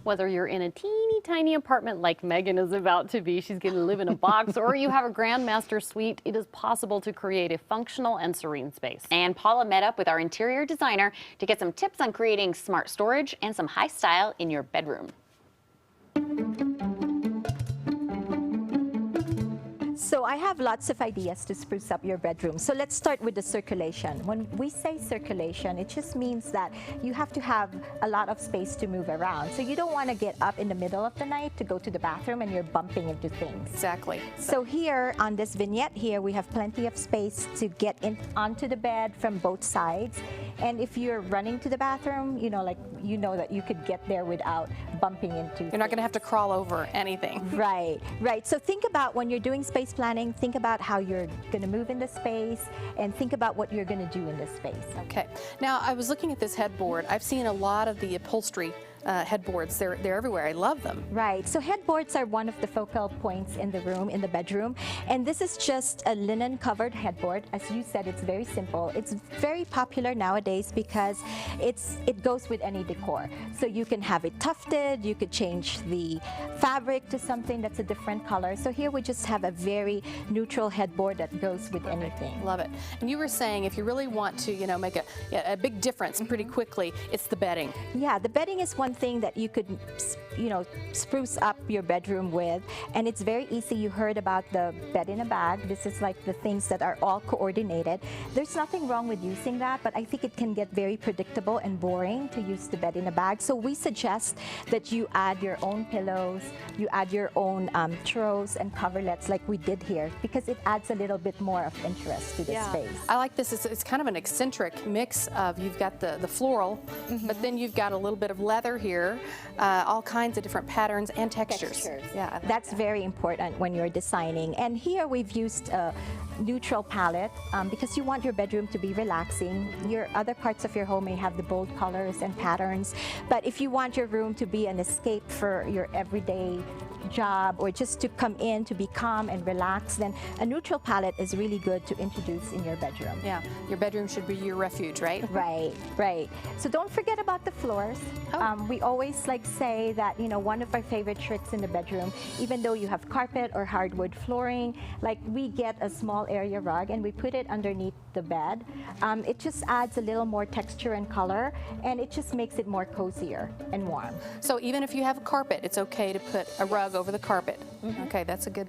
Whether you're in a teeny tiny apartment like Megan is about to be, she's going to live in a box, or you have a grandmaster suite, it is possible to create a functional and serene space. And Paula met up with our interior designer to get some tips on creating smart storage and some high style in your bedroom. So I have lots of ideas to spruce up your bedroom. So let's start with the circulation. When we say circulation, it just means that you have to have a lot of space to move around. So you don't want to get up in the middle of the night to go to the bathroom and you're bumping into things. Exactly. So here on this vignette here, we have plenty of space to get in onto the bed from both sides. And if you're running to the bathroom, you know that you could get there without bumping into You're not going to have to crawl over anything. Right, right. So think about when you're doing space planning, think about how you're going to move in the space and think about what you're going to do in this space. Okay. Now, I was looking at this headboard. I've seen a lot of the upholstery headboards. They're everywhere. I love them. Right. So headboards are one of the focal points in the room, in the bedroom. And this is just a linen covered headboard. As you said, it's very simple. It's very popular nowadays because it goes with any decor. So you can have it tufted, you could change the fabric to something that's a different color. So here we just have a very neutral headboard that goes with anything. Love it. And you were saying if you really want to, make a big difference pretty quickly, it's the bedding. Yeah, the bedding is one thing that you could, spruce up your bedroom with, and it's very easy. You heard about the bed in a bag. This is like the things that are all coordinated. There's nothing wrong with using that, but I think it can get very predictable and boring to use the bed in a bag. So we suggest that you add your own pillows, you add your own throws and coverlets like we did here, because it adds a little bit more of interest to the space. I like this. It's kind of an eccentric mix of, you've got the floral, but then you've got a little bit of leather here, all kinds of different patterns and textures. Yeah, that's very important when you're designing. And here we've used a neutral palette because you want your bedroom to be relaxing. Your other parts of your home may have the bold colors and patterns, but if you want your room to be an escape for your everyday job or just to come in to be calm and relaxed, then a neutral palette is really good to introduce in your bedroom. Yeah, your bedroom should be your refuge, right? Right, right. So don't forget about the floors. We always say that, one of our favorite tricks in the bedroom, even though you have carpet or hardwood flooring, we get a small area rug and we put it underneath the bed. It just adds a little more texture and color, and it just makes it more cozier and warm. So even if you have a carpet, it's okay to put a rug over the carpet. Okay, that's a good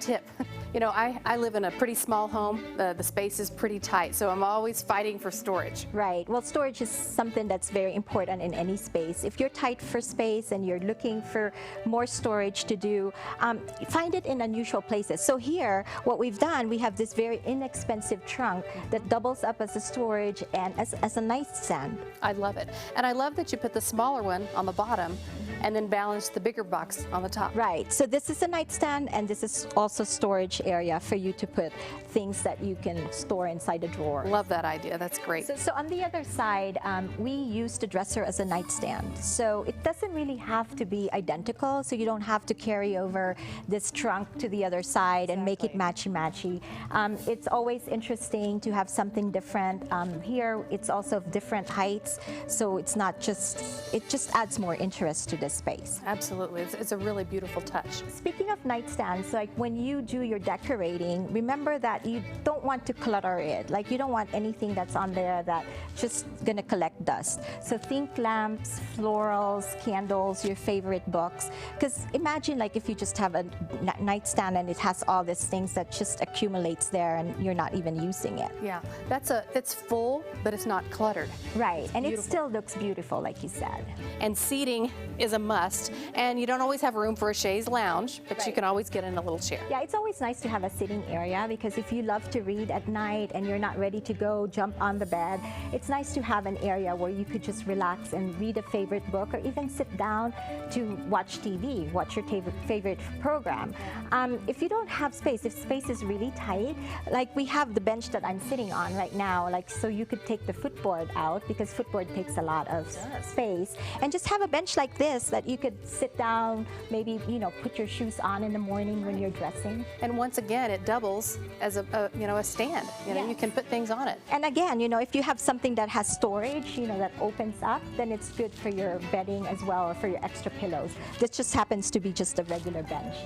tip. I live in a pretty small home. The space is pretty tight, so I'm always fighting for storage. Right. Well, storage is something that's very important in any space. If you're tight for space and you're looking for more storage to do, find it in unusual places. So here, what we've done, we have this very inexpensive trunk that doubles up as a storage and as a nightstand. I love it. And I love that you put the smaller one on the bottom and then balance the bigger box on the top. Right. So this is a nightstand, and this is also storage area for you to put things that you can store inside a drawer. Love that idea. That's great. So on the other side, we use the dresser as a nightstand. So it doesn't really have to be identical, so you don't have to carry over this trunk to the other side and make it matchy-matchy. It's always interesting to have something different. Here, it's also of different heights, so it's not just, it just adds more interest to the space. Absolutely. It's a really beautiful touch. Speaking of nightstands, when you do your decorating, remember that you don't want to clutter it. You don't want anything that's on there that just gonna collect dust. So think lamps, florals, candles, your favorite books. Because imagine if you just have a nightstand and it has all these things that just accumulates there and you're not even using it. Yeah, it's full, but it's not cluttered. Right, and it still looks beautiful, like you said. And seating is a must, and you don't always have room for a chaise lounge, but you can always get in a little chair. Yeah, it's always nice to have a sitting area, because if you love to read at night and you're not ready to go jump on the bed, it's nice to have an area where you could just relax and read a favorite book, or even sit down to watch TV, watch your favorite program. If you don't have space, if space is really tight, we have the bench that I'm sitting on right now, so you could take the footboard out, because footboard takes a lot of space, and just have a bench like this that you could sit down, maybe put your shoes on in the morning when you're dressing. And one once again, it doubles as a you know, a stand. You know, you Yes. can put things on it. And again, you know, if you have something that has storage, you know, that opens up, then it's good for your bedding as well, or for your extra pillows. This just happens to be just a regular bench.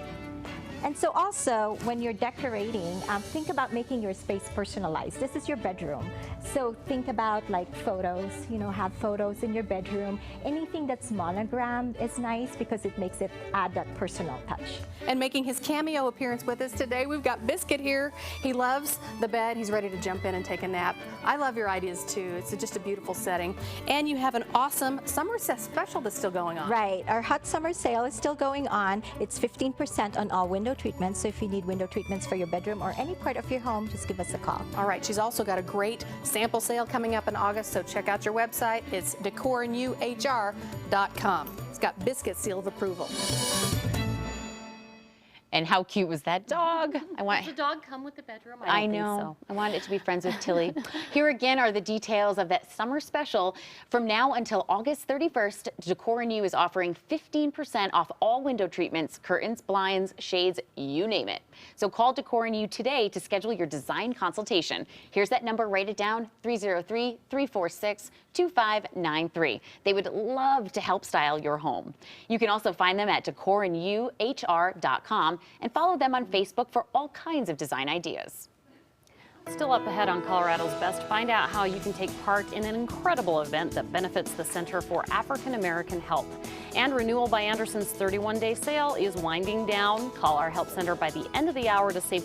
And so also, when you're decorating, think about making your space personalized. This is your bedroom. So think about like photos, you know, have photos in your bedroom. Anything that's monogrammed is nice because it makes it add that personal touch. And making his cameo appearance with us today, we've got Biscuit here. He loves the bed. He's ready to jump in and take a nap. I love your ideas too. It's just a beautiful setting. And you have an awesome summer special that's still going on. Right, our hot summer sale is still going on. It's 15% on all window treatments. So if you need window treatments for your bedroom or any part of your home, just give us a call. All right, she's also got a great sample sale coming up in August, so check out your website. It's Decor&YouHR.com. It's got Biscuit's seal of approval. And how cute was that dog? Does the dog come with the bedroom? I don't think know. so. I wanted it to be friends with Tilly. Here again are the details of that summer special. From now until August 31st, Decor&You is offering 15% off all window treatments, curtains, blinds, shades, you name it. So call Decor&You today to schedule your design consultation. Here's that number, write it down, 303-346-2593. They would love to help style your home. You can also find them at Decor&YouHR.com and follow them on Facebook for all kinds of design ideas. Still up ahead on Colorado's Best, find out how you can take part in an incredible event that benefits the Center for African American Health. And Renewal by Anderson's 31-day sale is winding down. Call our help center by the end of the hour to save